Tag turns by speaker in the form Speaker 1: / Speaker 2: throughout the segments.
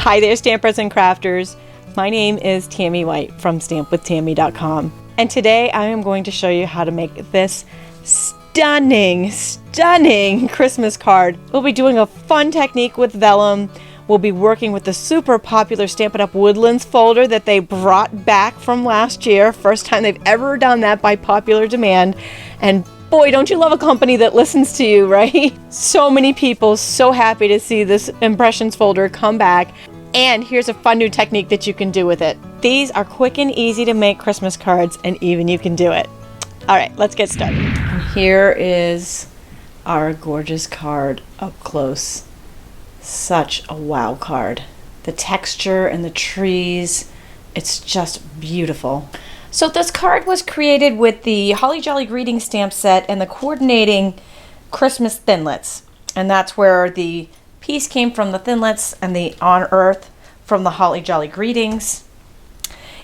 Speaker 1: Hi there, stampers and crafters. My name is Tami White from stampwithtami.com. And today I am going to show you how to make this stunning Christmas card. We'll be doing a fun technique with vellum. We'll be working with the super popular Stampin Up Woodlands folder that they brought back from last year. First time they've ever done that by popular demand. And boy, don't you love a company that listens to you, right? So many people so happy to see this Impressions folder come back. And here's a fun new technique that you can do with it. These are quick and easy to make Christmas cards, and even you can do it. All right, let's get started. And here is our gorgeous card up close. Such a wow card. The texture and the trees, it's just beautiful. So this card was created with the Holly Jolly Greeting stamp set and the coordinating Christmas thinlits. And that's where the piece came from, the thinlits, and the On Earth from the Holly Jolly Greetings,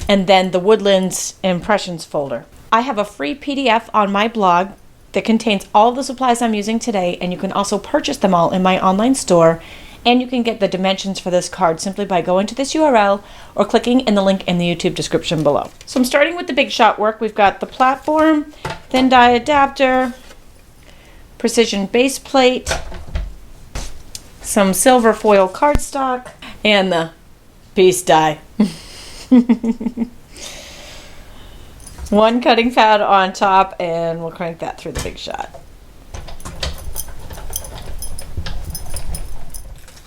Speaker 1: and then the Woodlands Impressions folder. I have a free PDF on my blog that contains all the supplies I'm using today, and you can also purchase them all in my online store, and you can get the dimensions for this card simply by going to this URL or clicking in the link in the YouTube description below. So I'm starting with the big shot work. We've got the platform, thin die adapter, precision base plate, some silver foil cardstock, and the piece die. One cutting pad on top, and we'll crank that through the big shot.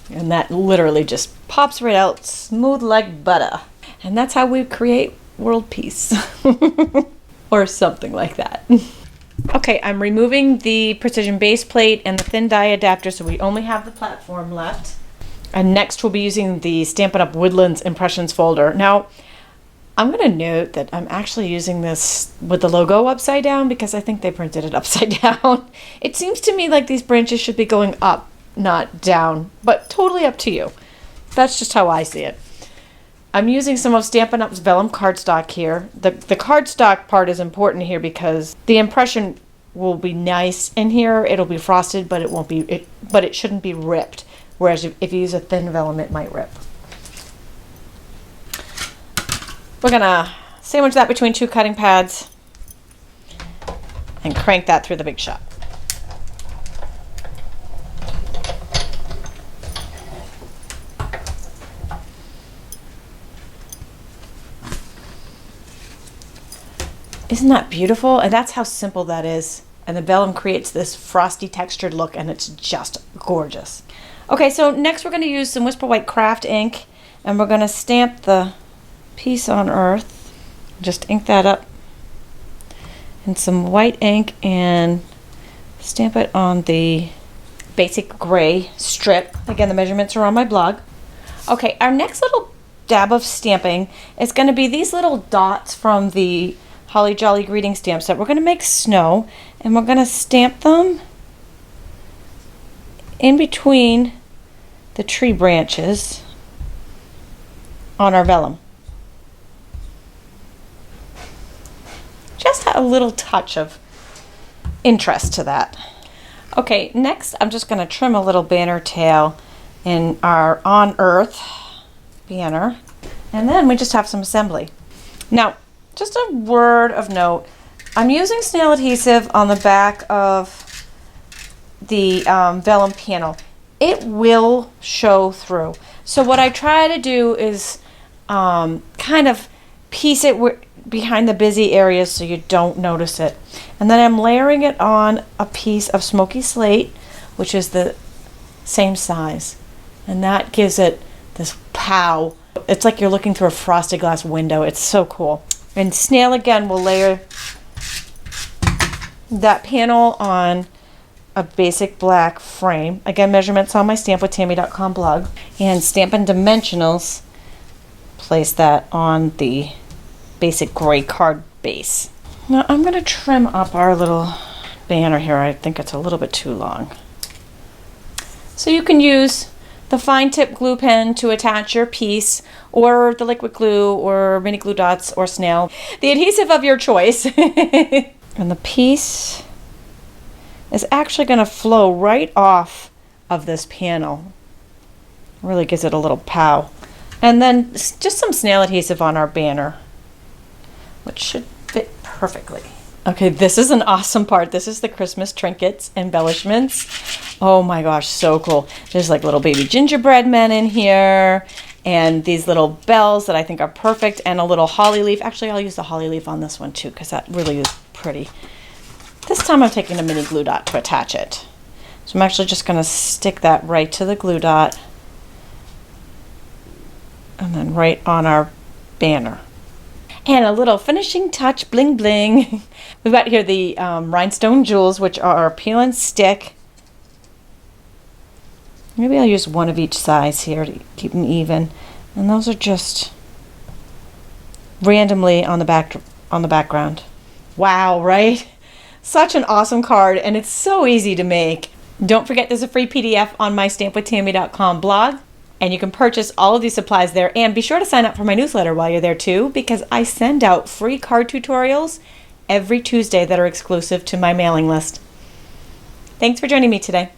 Speaker 1: And that literally just pops right out smooth like butter. And that's how we create world peace. Or something like that. Okay, I'm removing the precision base plate and the thin die adapter, so we only have the platform left. And next we'll be using the Stampin' Up Woodlands Impressions folder. Now, I'm going to note that I'm actually using this with the logo upside down because I think they printed it upside down. It seems to me like these branches should be going up, not down, but totally up to you. That's just how I see it. I'm using some of Stampin' Up's vellum cardstock here. The cardstock part is important here because the impression will be nice in here. It'll be frosted, but it won't be. But it shouldn't be ripped. Whereas if you use a thin vellum, it might rip. We're gonna sandwich that between two cutting pads and crank that through the big shot. Isn't that beautiful? And that's how simple that is. And the vellum creates this frosty textured look, and it's just gorgeous. Okay, so next we're going to use some Whisper White craft ink, and we're going to stamp the piece on Earth. Just ink that up in some white ink and stamp it on the basic gray strip. Again, the measurements are on my blog. Okay, our next little dab of stamping is going to be these little dots from the Holly Jolly Greeting stamp set. We're going to make snow, and we're going to stamp them in between the tree branches on our vellum. Just a little touch of interest to that. Okay, next I'm just going to trim a little banner tail in our On Earth banner, and then we just have some assembly. Now, just a word of note, I'm using snail adhesive on the back of the vellum panel. It will show through. So what I try to do is kind of piece it behind the busy areas so you don't notice it. And then I'm layering it on a piece of smoky slate, which is the same size. And that gives it this pow. It's like you're looking through a frosted glass window. It's so cool. And snail again will layer that panel on a basic black frame. Again, measurements on my stampwithtami.com blog. And Stampin' Dimensionals place that on the basic gray card base. Now I'm going to trim up our little banner here. I think it's a little bit too long. So you can use the fine tip glue pen to attach your piece, or the liquid glue, or mini glue dots, or snail. The adhesive of your choice. And the piece is actually going to flow right off of this panel. Really gives it a little pow. And then just some snail adhesive on our banner, which should fit perfectly. Okay, this is an awesome part. This is the Christmas trinkets embellishments. Oh my gosh, so cool. There's like little baby gingerbread men in here, and these little bells that I think are perfect, and a little holly leaf. Actually, I'll use the holly leaf on this one too, because that really is pretty. This time I'm taking a mini glue dot to attach it. So I'm actually just gonna stick that right to the glue dot, and then right on our banner. And a little finishing touch, bling bling. We've got here the rhinestone jewels, which are peel and stick. Maybe I'll use one of each size here to keep them even. And those are just randomly on the background. Wow, right? Such an awesome card, and it's so easy to make. Don't forget there's a free PDF on my stampwithtami.com blog. And you can purchase all of these supplies there. And be sure to sign up for my newsletter while you're there too, because I send out free card tutorials every Tuesday that are exclusive to my mailing list. Thanks for joining me today.